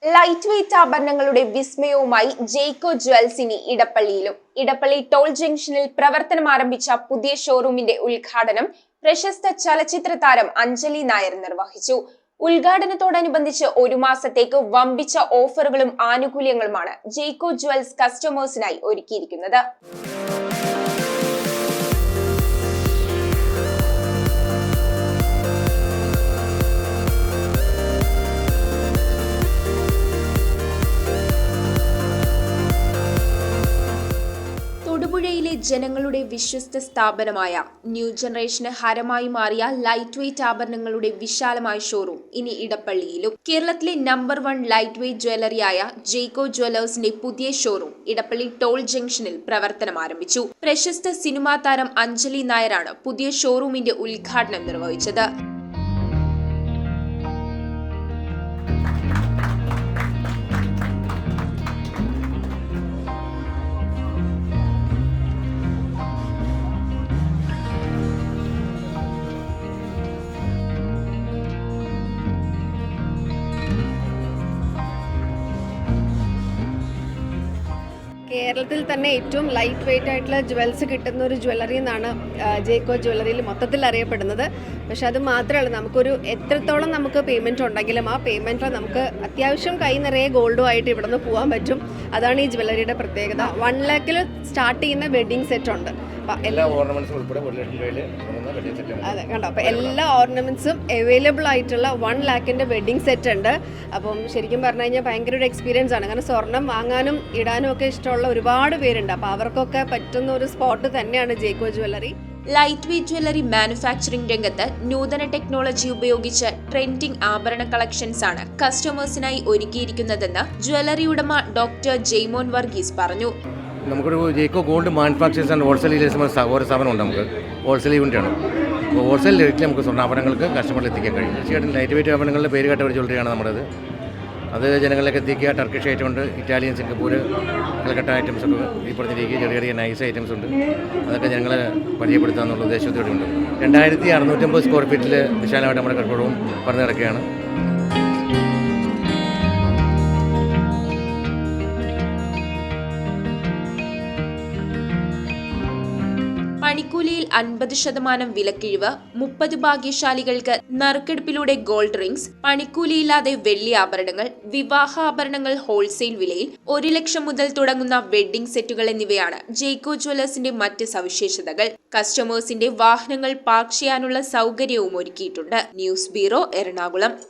Light weight ആഭരണങ്ങളുടെ വിസ്മയവുമായി ജെയ്കോ jewels ഇനി ഇടപ്പള്ളിയിലും. Edappally toll ജംഗ്ഷനിൽ പ്രവർത്തനം ആരംഭിച്ച പുതിയ ഷോറൂമിന്റെ ഉദ്ഘാടനം പ്രശസ്ത ചലച്ചിത്ര താരം അഞ്ജലി നായർ നിർവഹിച്ചു. ഉദ്ഘാടനത്തോടനുബന്ധിച്ച് ഒരു മാസത്തേക്ക് വമ്പിച്ച ഓഫറുകളും ആനുകൂല്യങ്ങളുമാണ് ജെയ്കോ ജ്വൽസ് കസ്റ്റമേഴ്സിനായി ഒരുക്കിയിരിക്കുന്നത്. തൊടുപുഴയിലെ ജനങ്ങളുടെ വിശ്വസ്ത സ്ഥാപനമായ ന്യൂ ജനറേഷന് ഹരമായി മാറിയ ലൈറ്റ് വെയ്റ്റ് ആഭരണങ്ങളുടെ വിശാലമായ ഷോറൂം ഇനി ഇടപ്പള്ളിയിലും. കേരളത്തിലെ നമ്പർ 1 ലൈറ്റ് വെയ്റ്റ് ജ്വല്ലറിയായ ജെയ്കോ ജ്വല്ലേഴ്സിന്റെ പുതിയ ഷോറൂം ഇടപ്പള്ളി ടോൾ ജംഗ്ഷനിൽ പ്രവർത്തനം ആരംഭിച്ചു. പ്രശസ്ത സിനിമാ താരം അഞ്ജലി നായരാണ് പുതിയ ഷോറൂമിന്റെ ഉദ്ഘാടനം നിർവഹിച്ചത്. കേരളത്തിൽ തന്നെ ഏറ്റവും ലൈറ്റ് വെയ്റ്റ് ആയിട്ടുള്ള ജ്വൽസ് കിട്ടുന്ന ഒരു ജ്വല്ലറി എന്നാണ് ജെയ്കോ ജ്വല്ലറിയിൽ മൊത്തത്തിൽ അറിയപ്പെടുന്നത്. പക്ഷെ അത് മാത്രമല്ല, നമുക്കൊരു എത്രത്തോളം നമുക്ക് പേയ്മെൻറ്റ് ഉണ്ടെങ്കിലും ആ പേയ്മെൻറ്റിൽ നമുക്ക് അത്യാവശ്യം കൈ നിറയെ ഗോൾഡുമായിട്ട് ഇവിടെ നിന്ന് പോകാൻ പറ്റും. അതാണ് ഈ ജ്വല്ലറിയുടെ പ്രത്യേകത. 1 lakhിൽ സ്റ്റാർട്ട് ചെയ്യുന്ന വെഡ്ഡിങ് സെറ്റ് ഉണ്ട്. അതെ, കണ്ടോ, അപ്പോൾ എല്ലാ ഓർണമെന്റ്സും അവൈലബിൾ ആയിട്ടുള്ള 1 lakhിൻ്റെ വെഡ്ഡിങ് സെറ്റ് ഉണ്ട്. അപ്പം ശരിക്കും പറഞ്ഞു കഴിഞ്ഞാൽ ഭയങ്കര ഒരു എക്സ്പീരിയൻസ് ആണ്. കാരണം സ്വർണം വാങ്ങാനും ഇടാനും ഒക്കെ ഇഷ്ടമുള്ള ഒരുപാട് പേരുണ്ട്. അപ്പോൾ അവർക്കൊക്കെ പറ്റുന്ന ഒരു സ്പോട്ട് തന്നെയാണ് Jaico jewellery. Light weight jewellery manufacturing രംഗത്ത് നൂതന ടെക്നോളജി ഉപയോഗിച്ച് ട്രെൻഡിംഗ് ആഭരണ കളക്ഷൻസ് ആണ് കസ്റ്റമേഴ്സിനായി ഒരുക്കിയിരിക്കുന്നതെന്ന് ജ്വല്ലറി ഉടമ ഡോക്ടർ ജെയ്മോൻ വർഗീസ് പറഞ്ഞു. നമുക്കൊരു Jaico gold manufacturers and wholesale dealers ഒരു സ്ഥാപനമുണ്ട്. നമുക്ക് ഹോൾസെയിൽ യൂണിറ്റാണ്. അപ്പോൾ ഹോൾസെയിൽ റേറ്റിൽ നമുക്ക് സ്വർണ്ണാഭരണങ്ങൾക്ക് കസ്റ്റമറിൽ എത്തിക്കാൻ കഴിയും. തീർച്ചയായിട്ടും ലൈറ്റ് വെയ്റ്റ് ആഭരണങ്ങളുടെ പേര് കേട്ട ഒരു ജ്വല്ലറിയാണ് നമ്മുടേത്. അത് ജനങ്ങളിലേക്ക് എത്തിക്കുക. ടർക്കിഷ് ഐറ്റം ഉണ്ട്, ഇറ്റാലിയൻ, സിംഗപ്പൂർ, കൽക്കട്ട ഐറ്റംസ് ഒക്കെ ഈ പറഞ്ഞ രീതിക്ക് ചെറിയ ചെറിയ നൈസ് ഐറ്റംസ് ഉണ്ട്. അതൊക്കെ ജനങ്ങളെ പരിചയപ്പെടുത്തുക എന്നുള്ള ഉദ്ദേശത്തോടെ ഉണ്ട്. 2650 സ്ക്വയർ ഫീറ്റിൽ വിശാലമായിട്ട് നമ്മുടെ കടപ്പുറവും പറഞ്ഞു കിടക്കുകയാണ്. പണിക്കൂലിയിൽ 50% വിലക്കിഴിവ്, 30 ഭാഗ്യശാലികൾക്ക് നറുക്കെടുപ്പിലൂടെ ഗോൾഡ് റിംഗ്സ്, പണിക്കൂലിയില്ലാതെ വെള്ളി ആഭരണങ്ങൾ, വിവാഹ ആഭരണങ്ങൾ ഹോൾസെയിൽ വിലയിൽ, 1 ലക്ഷം മുതൽ തുടങ്ങുന്ന വെഡ്ഡിംഗ് സെറ്റുകൾ എന്നിവയാണ് ജെയ്കോ ജ്വല്ലേഴ്സിന്റെ മറ്റ് സവിശേഷതകൾ. കസ്റ്റമേഴ്സിന്റെ വാഹനങ്ങൾ പാർക്ക് ചെയ്യാനുള്ള സൗകര്യവും ഒരുക്കിയിട്ടുണ്ട്. News bureau, Ernakulam.